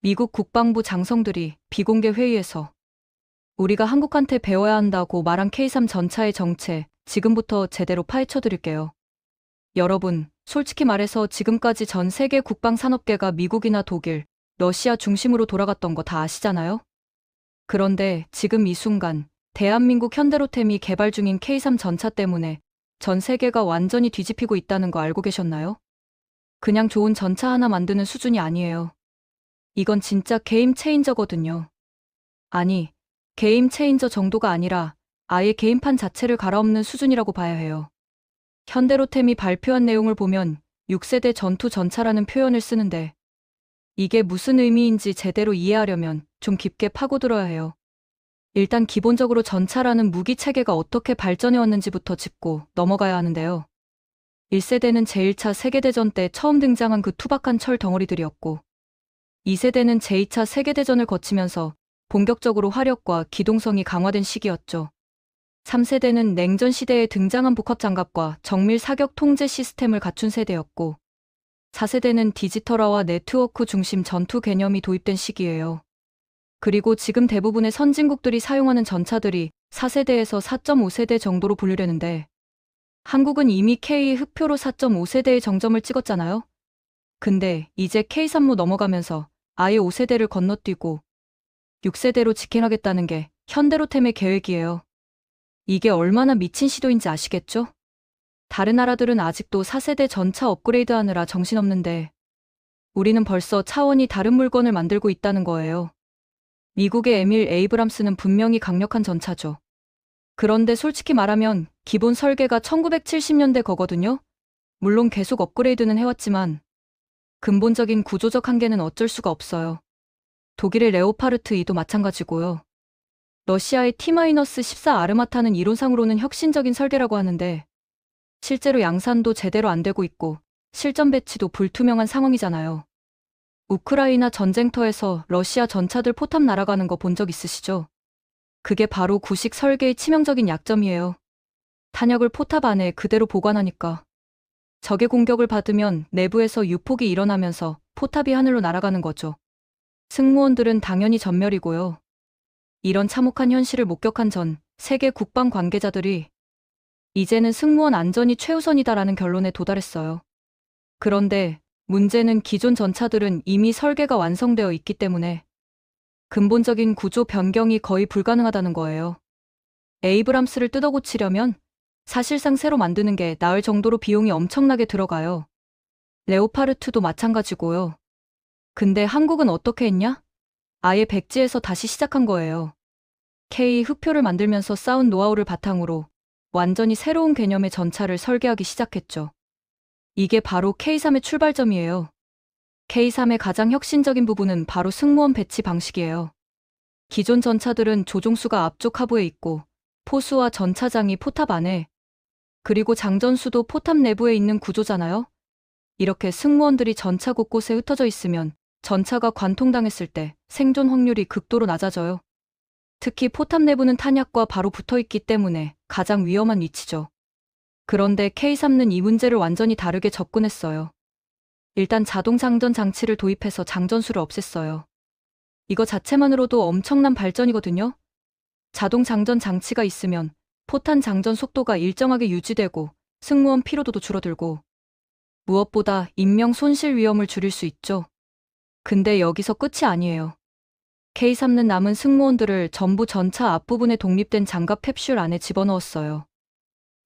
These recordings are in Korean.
미국 국방부 장성들이 비공개 회의에서 우리가 한국한테 배워야 한다고 말한 K3 전차의 정체 지금부터 제대로 파헤쳐 드릴게요. 여러분, 솔직히 말해서 지금까지 전 세계 국방 산업계가 미국이나 독일, 러시아 중심으로 돌아갔던 거 다 아시잖아요? 그런데 지금 이 순간 대한민국 현대로템이 개발 중인 K3 전차 때문에 전 세계가 완전히 뒤집히고 있다는 거 알고 계셨나요? 그냥 좋은 전차 하나 만드는 수준이 아니에요. 이건 진짜 게임 체인저거든요. 아니, 게임 체인저 정도가 아니라 아예 게임판 자체를 갈아엎는 수준이라고 봐야 해요. 현대로템이 발표한 내용을 보면 6세대 전투 전차라는 표현을 쓰는데 이게 무슨 의미인지 제대로 이해하려면 좀 깊게 파고들어야 해요. 일단 기본적으로 전차라는 무기 체계가 어떻게 발전해 왔는지부터 짚고 넘어가야 하는데요. 1세대는 제1차 세계대전 때 처음 등장한 그 투박한 철 덩어리들이었고 2세대는 제2차 세계대전을 거치면서 본격적으로 화력과 기동성이 강화된 시기였죠. 3세대는 냉전 시대에 등장한 복합장갑과 정밀 사격 통제 시스템을 갖춘 세대였고 4세대는 디지털화와 네트워크 중심 전투 개념이 도입된 시기예요. 그리고 지금 대부분의 선진국들이 사용하는 전차들이 4세대에서 4.5세대 정도로 분류되는데 한국은 이미 K 흑표로 4.5세대의 정점을 찍었잖아요. 근데 이제 K3로 넘어가면서 아예 5세대를 건너뛰고 6세대로 직행하겠다는 게 현대로템의 계획이에요. 이게 얼마나 미친 시도인지 아시겠죠? 다른 나라들은 아직도 4세대 전차 업그레이드하느라 정신없는데 우리는 벌써 차원이 다른 물건을 만들고 있다는 거예요. 미국의 에밀 에이브람스는 분명히 강력한 전차죠. 그런데 솔직히 말하면 기본 설계가 1970년대 거거든요. 물론 계속 업그레이드는 해왔지만 근본적인 구조적 한계는 어쩔 수가 없어요. 독일의 레오파르트 2도 마찬가지고요. 러시아의 T-14 아르마타는 이론상으로는 혁신적인 설계라고 하는데 실제로 양산도 제대로 안 되고 있고 실전 배치도 불투명한 상황이잖아요. 우크라이나 전쟁터에서 러시아 전차들 포탑 날아가는 거 본 적 있으시죠? 그게 바로 구식 설계의 치명적인 약점이에요. 탄약을 포탑 안에 그대로 보관하니까 적의 공격을 받으면 내부에서 유폭이 일어나면서 포탑이 하늘로 날아가는 거죠. 승무원들은 당연히 전멸이고요. 이런 참혹한 현실을 목격한 전 세계 국방 관계자들이 이제는 승무원 안전이 최우선이다라는 결론에 도달했어요. 그런데 문제는 기존 전차들은 이미 설계가 완성되어 있기 때문에 근본적인 구조 변경이 거의 불가능하다는 거예요. 에이브람스를 뜯어고치려면 사실상 새로 만드는 게 나을 정도로 비용이 엄청나게 들어가요. 레오파르트도 마찬가지고요. 근데 한국은 어떻게 했냐? 아예 백지에서 다시 시작한 거예요. K 흑표를 만들면서 쌓은 노하우를 바탕으로 완전히 새로운 개념의 전차를 설계하기 시작했죠. 이게 바로 K3의 출발점이에요. K3의 가장 혁신적인 부분은 바로 승무원 배치 방식이에요. 기존 전차들은 조종수가 앞쪽 하부에 있고 포수와 전차장이 포탑 안에 그리고 장전수도 포탑 내부에 있는 구조잖아요. 이렇게 승무원들이 전차 곳곳에 흩어져 있으면 전차가 관통당했을 때 생존 확률이 극도로 낮아져요. 특히 포탑 내부는 탄약과 바로 붙어 있기 때문에 가장 위험한 위치죠. 그런데 K3는 이 문제를 완전히 다르게 접근했어요. 일단 자동 장전 장치를 도입해서 장전수를 없앴어요. 이거 자체만으로도 엄청난 발전이거든요. 자동 장전 장치가 있으면 포탄 장전 속도가 일정하게 유지되고 승무원 피로도도 줄어들고 무엇보다 인명 손실 위험을 줄일 수 있죠. 근데 여기서 끝이 아니에요. K3는 남은 승무원들을 전부 전차 앞부분에 독립된 장갑 캡슐 안에 집어넣었어요.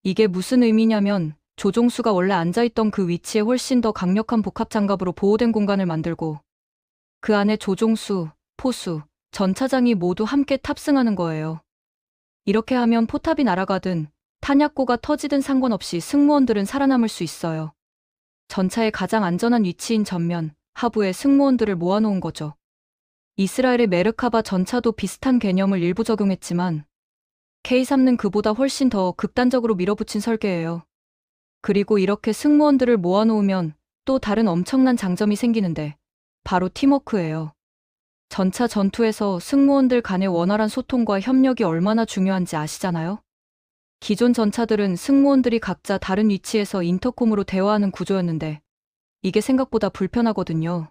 이게 무슨 의미냐면 조종수가 원래 앉아있던 그 위치에 훨씬 더 강력한 복합 장갑으로 보호된 공간을 만들고 그 안에 조종수, 포수, 전차장이 모두 함께 탑승하는 거예요. 이렇게 하면 포탑이 날아가든 탄약고가 터지든 상관없이 승무원들은 살아남을 수 있어요. 전차의 가장 안전한 위치인 전면, 하부에 승무원들을 모아놓은 거죠. 이스라엘의 메르카바 전차도 비슷한 개념을 일부 적용했지만 K3는 그보다 훨씬 더 극단적으로 밀어붙인 설계예요. 그리고 이렇게 승무원들을 모아놓으면 또 다른 엄청난 장점이 생기는데 바로 팀워크예요. 전차 전투에서 승무원들 간의 원활한 소통과 협력이 얼마나 중요한지 아시잖아요? 기존 전차들은 승무원들이 각자 다른 위치에서 인터콤으로 대화하는 구조였는데 이게 생각보다 불편하거든요.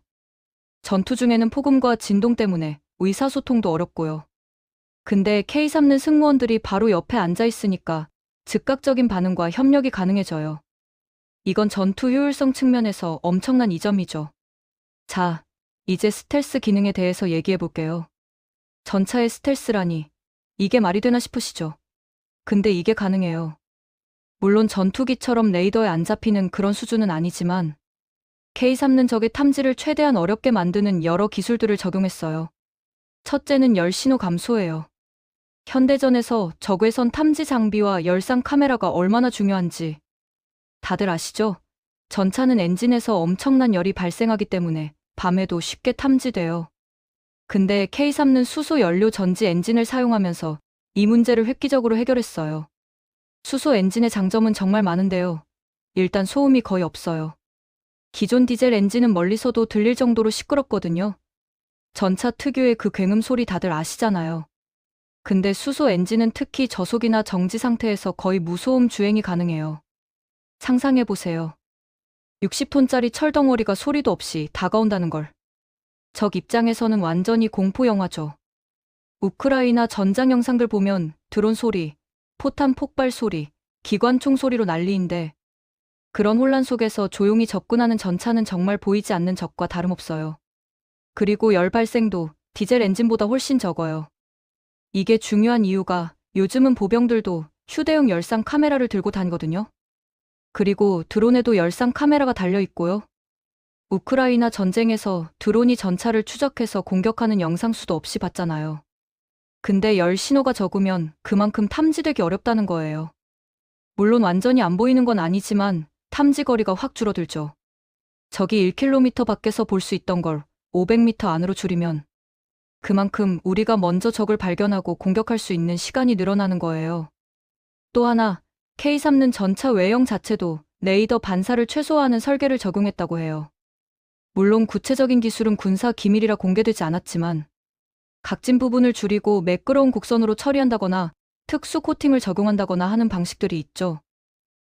전투 중에는 폭음과 진동 때문에 의사소통도 어렵고요. 근데 K3는 승무원들이 바로 옆에 앉아 있으니까 즉각적인 반응과 협력이 가능해져요. 이건 전투 효율성 측면에서 엄청난 이점이죠. 자, 이제 스텔스 기능에 대해서 얘기해 볼게요. 전차의 스텔스라니, 이게 말이 되나 싶으시죠? 근데 이게 가능해요. 물론 전투기처럼 레이더에 안 잡히는 그런 수준은 아니지만 K3는 적의 탐지를 최대한 어렵게 만드는 여러 기술들을 적용했어요. 첫째는 열신호 감소예요. 현대전에서 적외선 탐지 장비와 열상 카메라가 얼마나 중요한지 다들 아시죠? 전차는 엔진에서 엄청난 열이 발생하기 때문에 밤에도 쉽게 탐지돼요. 근데 K3는 수소 연료 전지 엔진을 사용하면서 이 문제를 획기적으로 해결했어요. 수소 엔진의 장점은 정말 많은데요. 일단 소음이 거의 없어요. 기존 디젤 엔진은 멀리서도 들릴 정도로 시끄럽거든요. 전차 특유의 그 굉음 소리 다들 아시잖아요. 근데 수소 엔진은 특히 저속이나 정지 상태에서 거의 무소음 주행이 가능해요. 상상해보세요. 60톤짜리 철덩어리가 소리도 없이 다가온다는 걸. 적 입장에서는 완전히 공포 영화죠. 우크라이나 전장 영상들 보면 드론 소리, 포탄 폭발 소리, 기관총 소리로 난리인데 그런 혼란 속에서 조용히 접근하는 전차는 정말 보이지 않는 적과 다름없어요. 그리고 열 발생도 디젤 엔진보다 훨씬 적어요. 이게 중요한 이유가 요즘은 보병들도 휴대용 열상 카메라를 들고 다니거든요. 그리고 드론에도 열상 카메라가 달려 있고요. 우크라이나 전쟁에서 드론이 전차를 추적해서 공격하는 영상 수도 없이 봤잖아요. 근데 열 신호가 적으면 그만큼 탐지되기 어렵다는 거예요. 물론 완전히 안 보이는 건 아니지만 탐지 거리가 확 줄어들죠. 적이 1km 밖에서 볼 수 있던 걸 500m 안으로 줄이면 그만큼 우리가 먼저 적을 발견하고 공격할 수 있는 시간이 늘어나는 거예요. 또 하나, K3는 전차 외형 자체도 레이더 반사를 최소화하는 설계를 적용했다고 해요. 물론 구체적인 기술은 군사 기밀이라 공개되지 않았지만 각진 부분을 줄이고 매끄러운 곡선으로 처리한다거나 특수 코팅을 적용한다거나 하는 방식들이 있죠.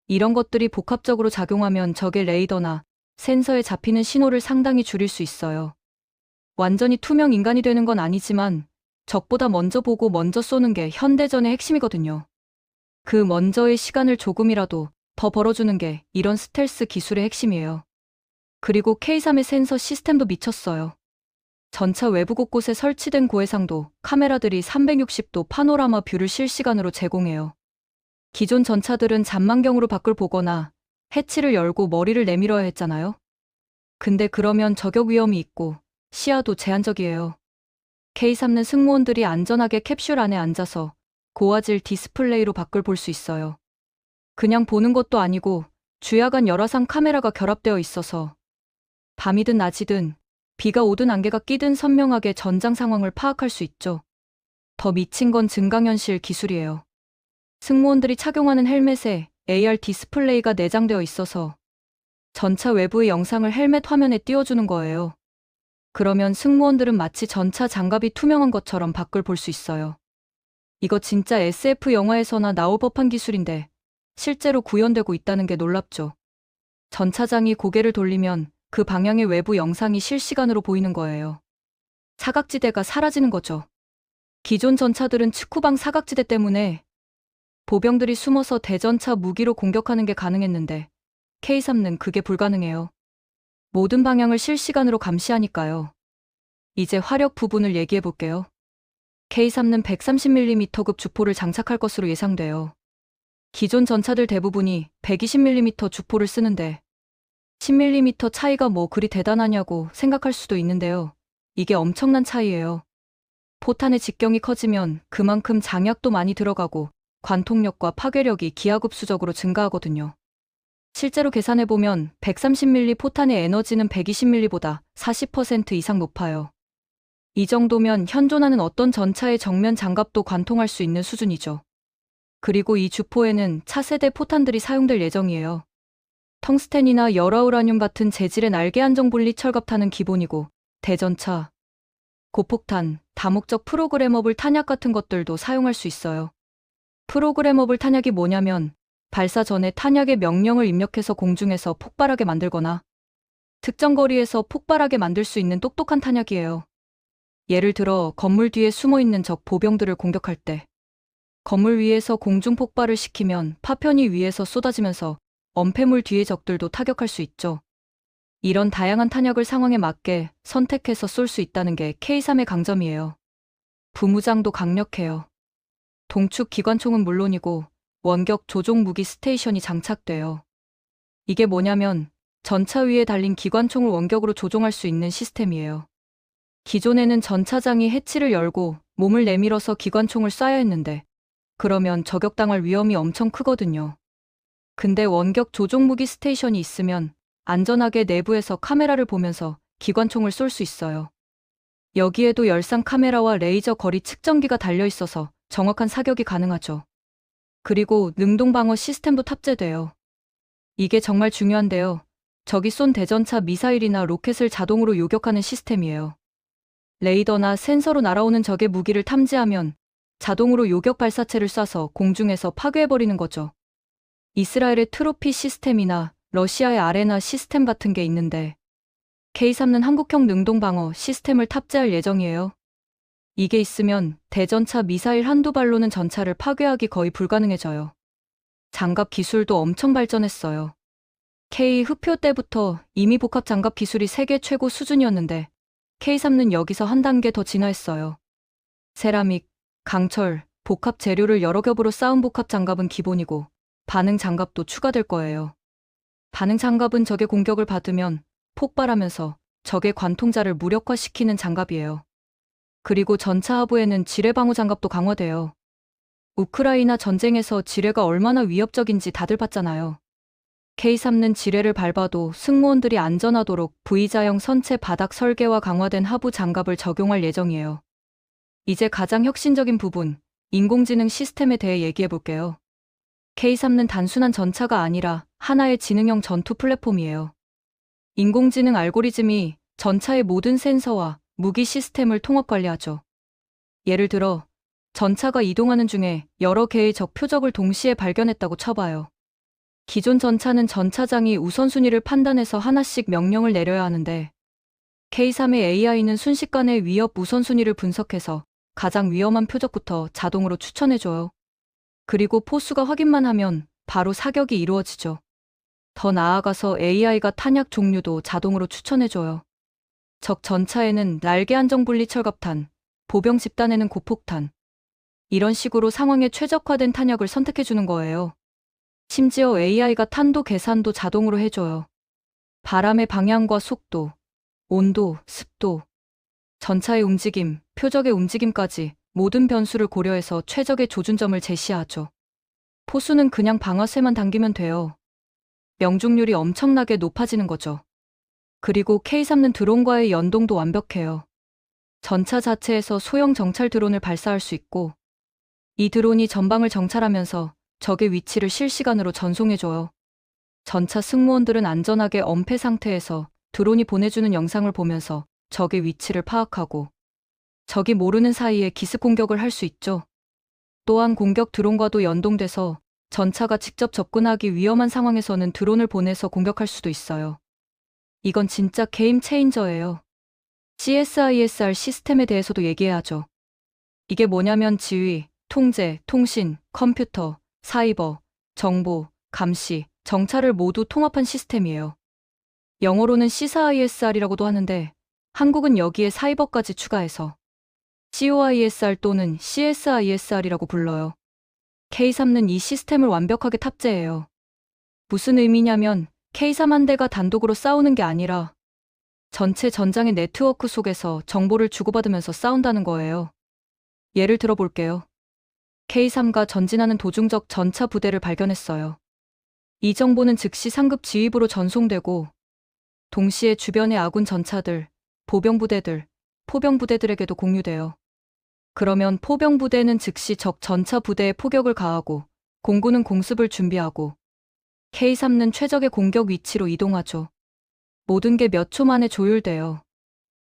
이런 것들이 복합적으로 작용하면 적의 레이더나 센서에 잡히는 신호를 상당히 줄일 수 있어요. 완전히 투명 인간이 되는 건 아니지만 적보다 먼저 보고 먼저 쏘는 게 현대전의 핵심이거든요. 그 먼저의 시간을 조금이라도 더 벌어주는 게 이런 스텔스 기술의 핵심이에요. 그리고 K3의 센서 시스템도 미쳤어요. 전차 외부 곳곳에 설치된 고해상도 카메라들이 360도 파노라마 뷰를 실시간으로 제공해요. 기존 전차들은 잔망경으로 밖을 보거나 해치를 열고 머리를 내밀어야 했잖아요. 근데 그러면 저격 위험이 있고 시야도 제한적이에요. K3는 승무원들이 안전하게 캡슐 안에 앉아서 고화질 디스플레이로 밖을 볼 수 있어요. 그냥 보는 것도 아니고 주야간 열화상 카메라가 결합되어 있어서 밤이든 낮이든 비가 오든 안개가 끼든 선명하게 전장 상황을 파악할 수 있죠. 더 미친 건 증강현실 기술이에요. 승무원들이 착용하는 헬멧에 AR 디스플레이가 내장되어 있어서 전차 외부의 영상을 헬멧 화면에 띄워주는 거예요. 그러면 승무원들은 마치 전차 장갑이 투명한 것처럼 밖을 볼 수 있어요. 이거 진짜 SF 영화에서나 나올 법한 기술인데 실제로 구현되고 있다는 게 놀랍죠. 전차장이 고개를 돌리면 그 방향의 외부 영상이 실시간으로 보이는 거예요. 사각지대가 사라지는 거죠. 기존 전차들은 측후방 사각지대 때문에 보병들이 숨어서 대전차 무기로 공격하는 게 가능했는데 K3는 그게 불가능해요. 모든 방향을 실시간으로 감시하니까요. 이제 화력 부분을 얘기해 볼게요. K3는 130mm급 주포를 장착할 것으로 예상돼요. 기존 전차들 대부분이 120mm 주포를 쓰는데 10mm 차이가 뭐 그리 대단하냐고 생각할 수도 있는데요. 이게 엄청난 차이예요. 포탄의 직경이 커지면 그만큼 장약도 많이 들어가고 관통력과 파괴력이 기하급수적으로 증가하거든요. 실제로 계산해보면 130mm 포탄의 에너지는 120mm보다 40% 이상 높아요. 이 정도면 현존하는 어떤 전차의 정면 장갑도 관통할 수 있는 수준이죠. 그리고 이 주포에는 차세대 포탄들이 사용될 예정이에요. 텅스텐이나 열화우라늄 같은 재질의 날개 안정 분리 철갑탄은 기본이고 대전차, 고폭탄, 다목적 프로그래머블 탄약 같은 것들도 사용할 수 있어요. 프로그래머블 탄약이 뭐냐면 발사 전에 탄약의 명령을 입력해서 공중에서 폭발하게 만들거나 특정 거리에서 폭발하게 만들 수 있는 똑똑한 탄약이에요. 예를 들어 건물 뒤에 숨어 있는 적 보병들을 공격할 때 건물 위에서 공중 폭발을 시키면 파편이 위에서 쏟아지면서 엄폐물 뒤의 적들도 타격할 수 있죠. 이런 다양한 탄약을 상황에 맞게 선택해서 쏠 수 있다는 게 K3의 강점이에요. 부무장도 강력해요. 동축 기관총은 물론이고 원격 조종 무기 스테이션이 장착돼요. 이게 뭐냐면 전차 위에 달린 기관총을 원격으로 조종할 수 있는 시스템이에요. 기존에는 전차장이 해치를 열고 몸을 내밀어서 기관총을 쏴야 했는데 그러면 저격당할 위험이 엄청 크거든요. 근데 원격 조종 무기 스테이션이 있으면 안전하게 내부에서 카메라를 보면서 기관총을 쏠 수 있어요. 여기에도 열상 카메라와 레이저 거리 측정기가 달려 있어서 정확한 사격이 가능하죠. 그리고 능동 방어 시스템도 탑재돼요. 이게 정말 중요한데요. 적이 쏜 대전차 미사일이나 로켓을 자동으로 요격하는 시스템이에요. 레이더나 센서로 날아오는 적의 무기를 탐지하면 자동으로 요격 발사체를 쏴서 공중에서 파괴해버리는 거죠. 이스라엘의 트로피 시스템이나 러시아의 아레나 시스템 같은 게 있는데 K3는 한국형 능동방어 시스템을 탑재할 예정이에요. 이게 있으면 대전차 미사일 한두 발로는 전차를 파괴하기 거의 불가능해져요. 장갑 기술도 엄청 발전했어요. K 흡표 때부터 이미 복합 장갑 기술이 세계 최고 수준이었는데 K3는 여기서 한 단계 더 진화했어요. 세라믹, 강철, 복합 재료를 여러 겹으로 쌓은 복합 장갑은 기본이고 반응 장갑도 추가될 거예요. 반응 장갑은 적의 공격을 받으면 폭발하면서 적의 관통자를 무력화시키는 장갑이에요. 그리고 전차 하부에는 지뢰 방호 장갑도 강화돼요. 우크라이나 전쟁에서 지뢰가 얼마나 위협적인지 다들 봤잖아요. K3는 지뢰를 밟아도 승무원들이 안전하도록 V자형 선체 바닥 설계와 강화된 하부 장갑을 적용할 예정이에요. 이제 가장 혁신적인 부분, 인공지능 시스템에 대해 얘기해 볼게요. K3는 단순한 전차가 아니라 하나의 지능형 전투 플랫폼이에요. 인공지능 알고리즘이 전차의 모든 센서와 무기 시스템을 통합 관리하죠. 예를 들어 전차가 이동하는 중에 여러 개의 적 표적을 동시에 발견했다고 쳐봐요. 기존 전차는 전차장이 우선순위를 판단해서 하나씩 명령을 내려야 하는데 K3의 AI는 순식간에 위협 우선순위를 분석해서 가장 위험한 표적부터 자동으로 추천해줘요. 그리고 포수가 확인만 하면 바로 사격이 이루어지죠. 더 나아가서 AI가 탄약 종류도 자동으로 추천해줘요. 적 전차에는 날개 안정 분리 철갑탄, 보병 집단에는 고폭탄. 이런 식으로 상황에 최적화된 탄약을 선택해주는 거예요. 심지어 AI가 탄도 계산도 자동으로 해줘요. 바람의 방향과 속도, 온도, 습도, 전차의 움직임, 표적의 움직임까지 모든 변수를 고려해서 최적의 조준점을 제시하죠. 포수는 그냥 방아쇠만 당기면 돼요. 명중률이 엄청나게 높아지는 거죠. 그리고 K3는 드론과의 연동도 완벽해요. 전차 자체에서 소형 정찰 드론을 발사할 수 있고 이 드론이 전방을 정찰하면서 적의 위치를 실시간으로 전송해줘요. 전차 승무원들은 안전하게 엄폐 상태에서 드론이 보내주는 영상을 보면서 적의 위치를 파악하고 적이 모르는 사이에 기습 공격을 할 수 있죠. 또한 공격 드론과도 연동돼서 전차가 직접 접근하기 위험한 상황에서는 드론을 보내서 공격할 수도 있어요. 이건 진짜 게임 체인저예요. CSISR 시스템에 대해서도 얘기해야죠. 이게 뭐냐면 지휘, 통제, 통신, 컴퓨터, 사이버, 정보, 감시, 정찰을 모두 통합한 시스템이에요. 영어로는 CSISR이라고도 하는데 한국은 여기에 사이버까지 추가해서 COISR 또는 CSISR이라고 불러요. K3는 이 시스템을 완벽하게 탑재해요. 무슨 의미냐면 K3 한 대가 단독으로 싸우는 게 아니라 전체 전장의 네트워크 속에서 정보를 주고받으면서 싸운다는 거예요. 예를 들어 볼게요. K3가 전진하는 도중적 전차 부대를 발견했어요. 이 정보는 즉시 상급 지휘부로 전송되고 동시에 주변의 아군 전차들, 보병부대들, 포병부대들에게도 공유돼요. 그러면 포병부대는 즉시 적 전차 부대에 포격을 가하고 공군은 공습을 준비하고 K3는 최적의 공격 위치로 이동하죠. 모든 게 몇 초 만에 조율돼요.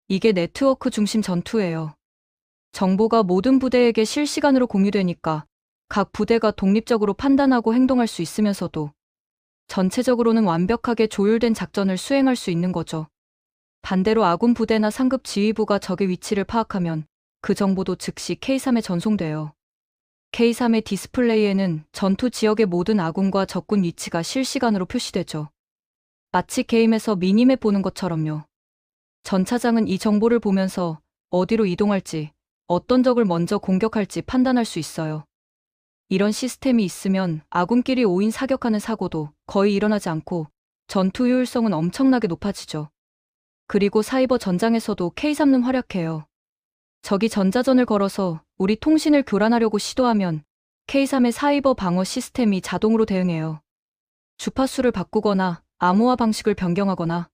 이게 네트워크 중심 전투예요. 정보가 모든 부대에게 실시간으로 공유되니까 각 부대가 독립적으로 판단하고 행동할 수 있으면서도 전체적으로는 완벽하게 조율된 작전을 수행할 수 있는 거죠. 반대로 아군 부대나 상급 지휘부가 적의 위치를 파악하면 그 정보도 즉시 K3에 전송돼요. K3의 디스플레이에는 전투 지역의 모든 아군과 적군 위치가 실시간으로 표시되죠. 마치 게임에서 미니맵 보는 것처럼요. 전차장은 이 정보를 보면서 어디로 이동할지, 어떤 적을 먼저 공격할지 판단할 수 있어요. 이런 시스템이 있으면 아군끼리 오인 사격하는 사고도 거의 일어나지 않고 전투 효율성은 엄청나게 높아지죠. 그리고 사이버 전장에서도 K3는 활약해요. 적이 전자전을 걸어서 우리 통신을 교란하려고 시도하면 K3의 사이버 방어 시스템이 자동으로 대응해요. 주파수를 바꾸거나 암호화 방식을 변경하거나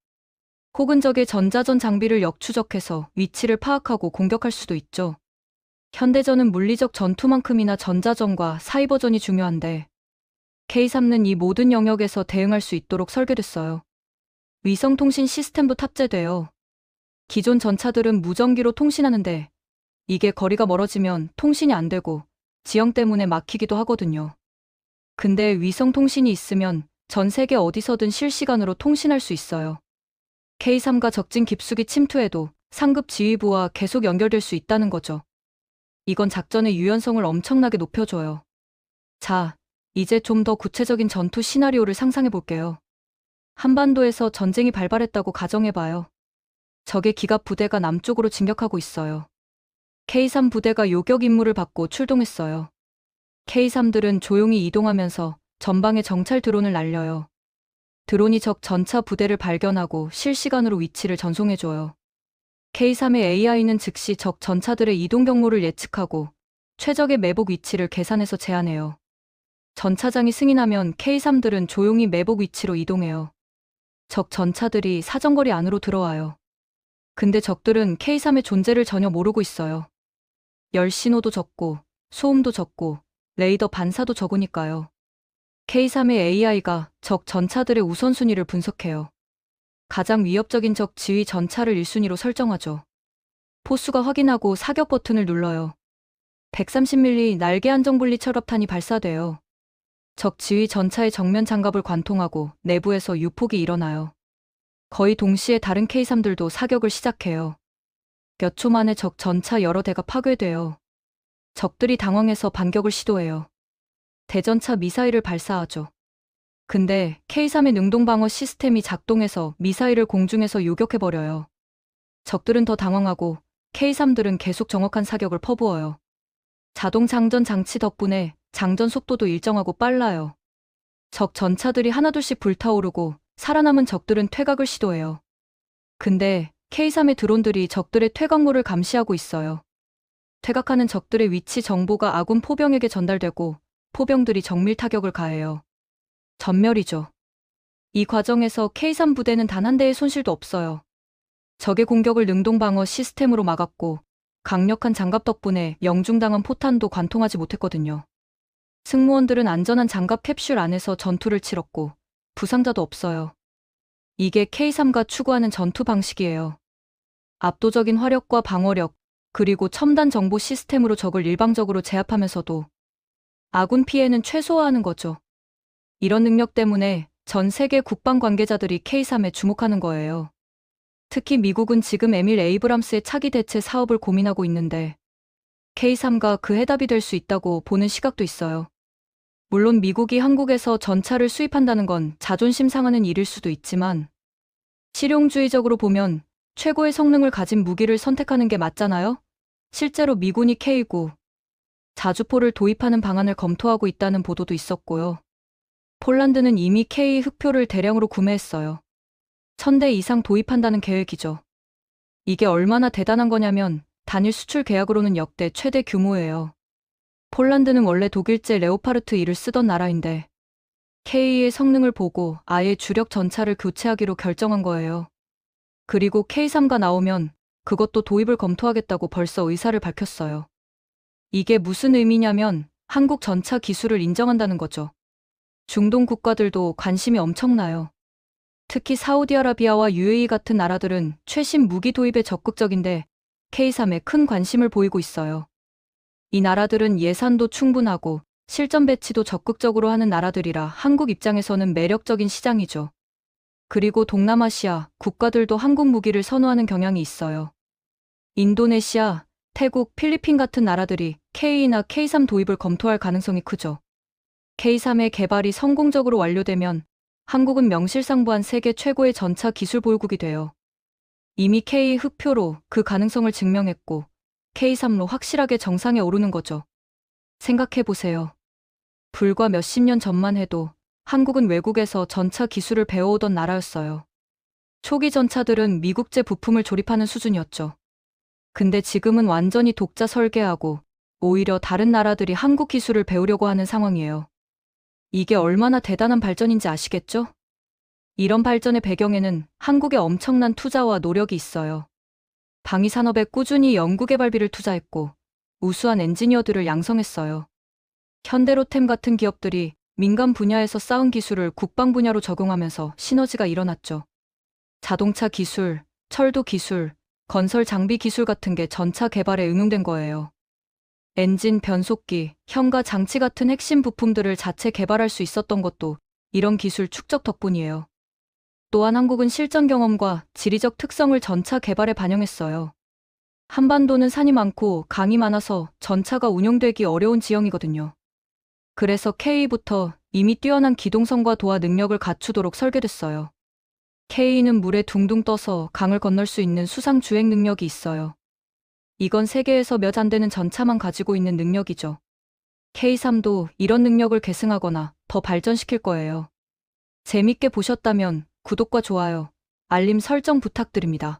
혹은 적의 전자전 장비를 역추적해서 위치를 파악하고 공격할 수도 있죠. 현대전은 물리적 전투만큼이나 전자전과 사이버전이 중요한데 K3는 이 모든 영역에서 대응할 수 있도록 설계됐어요. 위성통신 시스템도 탑재돼요. 기존 전차들은 무전기로 통신하는데 이게 거리가 멀어지면 통신이 안 되고 지형 때문에 막히기도 하거든요. 근데 위성통신이 있으면 전 세계 어디서든 실시간으로 통신할 수 있어요. K3과 적진 깊숙이 침투해도 상급 지휘부와 계속 연결될 수 있다는 거죠. 이건 작전의 유연성을 엄청나게 높여줘요. 자, 이제 좀 더 구체적인 전투 시나리오를 상상해 볼게요. 한반도에서 전쟁이 발발했다고 가정해봐요. 적의 기갑 부대가 남쪽으로 진격하고 있어요. K3 부대가 요격 임무를 받고 출동했어요. K3들은 조용히 이동하면서 전방에 정찰 드론을 날려요. 드론이 적 전차 부대를 발견하고 실시간으로 위치를 전송해줘요. K3의 AI는 즉시 적 전차들의 이동 경로를 예측하고 최적의 매복 위치를 계산해서 제안해요. 전차장이 승인하면 K3들은 조용히 매복 위치로 이동해요. 적 전차들이 사정거리 안으로 들어와요. 근데 적들은 K3의 존재를 전혀 모르고 있어요. 열 신호도 적고 소음도 적고 레이더 반사도 적으니까요. K3의 AI가 적 전차들의 우선순위를 분석해요. 가장 위협적인 적 지휘 전차를 1순위로 설정하죠. 포수가 확인하고 사격 버튼을 눌러요. 130mm 날개 안정분리 철업탄이 발사돼요. 적 지휘 전차의 정면 장갑을 관통하고 내부에서 유폭이 일어나요. 거의 동시에 다른 K3들도 사격을 시작해요. 몇 초 만에 적 전차 여러 대가 파괴돼요. 적들이 당황해서 반격을 시도해요. 대전차 미사일을 발사하죠. 근데 K3의 능동방어 시스템이 작동해서 미사일을 공중에서 요격해버려요. 적들은 더 당황하고 K3들은 계속 정확한 사격을 퍼부어요. 자동 장전 장치 덕분에 장전 속도도 일정하고 빨라요. 적 전차들이 하나둘씩 불타오르고 살아남은 적들은 퇴각을 시도해요. 근데 K3의 드론들이 적들의 퇴각로를 감시하고 있어요. 퇴각하는 적들의 위치 정보가 아군 포병에게 전달되고 포병들이 정밀 타격을 가해요. 전멸이죠. 이 과정에서 K3 부대는 단 한 대의 손실도 없어요. 적의 공격을 능동방어 시스템으로 막았고 강력한 장갑 덕분에 명중당한 포탄도 관통하지 못했거든요. 승무원들은 안전한 장갑 캡슐 안에서 전투를 치렀고 부상자도 없어요. 이게 K3가 추구하는 전투 방식이에요. 압도적인 화력과 방어력, 그리고 첨단 정보 시스템으로 적을 일방적으로 제압하면서도 아군 피해는 최소화하는 거죠. 이런 능력 때문에 전 세계 국방 관계자들이 K3에 주목하는 거예요. 특히 미국은 지금 에밀 에이브람스의 차기 대체 사업을 고민하고 있는데 K3가 그 해답이 될 수 있다고 보는 시각도 있어요. 물론 미국이 한국에서 전차를 수입한다는 건 자존심 상하는 일일 수도 있지만 실용주의적으로 보면 최고의 성능을 가진 무기를 선택하는 게 맞잖아요? 실제로 미군이 K9 자주포를 도입하는 방안을 검토하고 있다는 보도도 있었고요. 폴란드는 이미 K 흑표를 대량으로 구매했어요. 1000대 이상 도입한다는 계획이죠. 이게 얼마나 대단한 거냐면 단일 수출 계약으로는 역대 최대 규모예요. 폴란드는 원래 독일제 레오파르트 2를 쓰던 나라인데 K의 성능을 보고 아예 주력 전차를 교체하기로 결정한 거예요. 그리고 K3가 나오면 그것도 도입을 검토하겠다고 벌써 의사를 밝혔어요. 이게 무슨 의미냐면 한국 전차 기술을 인정한다는 거죠. 중동 국가들도 관심이 엄청나요. 특히 사우디아라비아와 UAE 같은 나라들은 최신 무기 도입에 적극적인데 K3에 큰 관심을 보이고 있어요. 이 나라들은 예산도 충분하고 실전 배치도 적극적으로 하는 나라들이라 한국 입장에서는 매력적인 시장이죠. 그리고 동남아시아 국가들도 한국 무기를 선호하는 경향이 있어요. 인도네시아, 태국, 필리핀 같은 나라들이 K나 K3 도입을 검토할 가능성이 크죠. K3의 개발이 성공적으로 완료되면 한국은 명실상부한 세계 최고의 전차 기술 보유국이 돼요. 이미 K 흑표로 그 가능성을 증명했고 K3로 확실하게 정상에 오르는 거죠. 생각해보세요. 불과 몇십 년 전만 해도 한국은 외국에서 전차 기술을 배워오던 나라였어요. 초기 전차들은 미국제 부품을 조립하는 수준이었죠. 근데 지금은 완전히 독자 설계하고 오히려 다른 나라들이 한국 기술을 배우려고 하는 상황이에요. 이게 얼마나 대단한 발전인지 아시겠죠? 이런 발전의 배경에는 한국의 엄청난 투자와 노력이 있어요. 방위 산업에 꾸준히 연구개발비를 투자했고 우수한 엔지니어들을 양성했어요. 현대로템 같은 기업들이 민간 분야에서 쌓은 기술을 국방 분야로 적용하면서 시너지가 일어났죠. 자동차 기술, 철도 기술, 건설 장비 기술 같은 게 전차 개발에 응용된 거예요. 엔진, 변속기, 현가 장치 같은 핵심 부품들을 자체 개발할 수 있었던 것도 이런 기술 축적 덕분이에요. 또한 한국은 실전 경험과 지리적 특성을 전차 개발에 반영했어요. 한반도는 산이 많고 강이 많아서 전차가 운용되기 어려운 지형이거든요. 그래서 K부터 이미 뛰어난 기동성과 도하 능력을 갖추도록 설계됐어요. K는 물에 둥둥 떠서 강을 건널 수 있는 수상 주행 능력이 있어요. 이건 세계에서 몇 안 되는 전차만 가지고 있는 능력이죠. K3도 이런 능력을 계승하거나 더 발전시킬 거예요. 재밌게 보셨다면 구독과 좋아요, 알림 설정 부탁드립니다.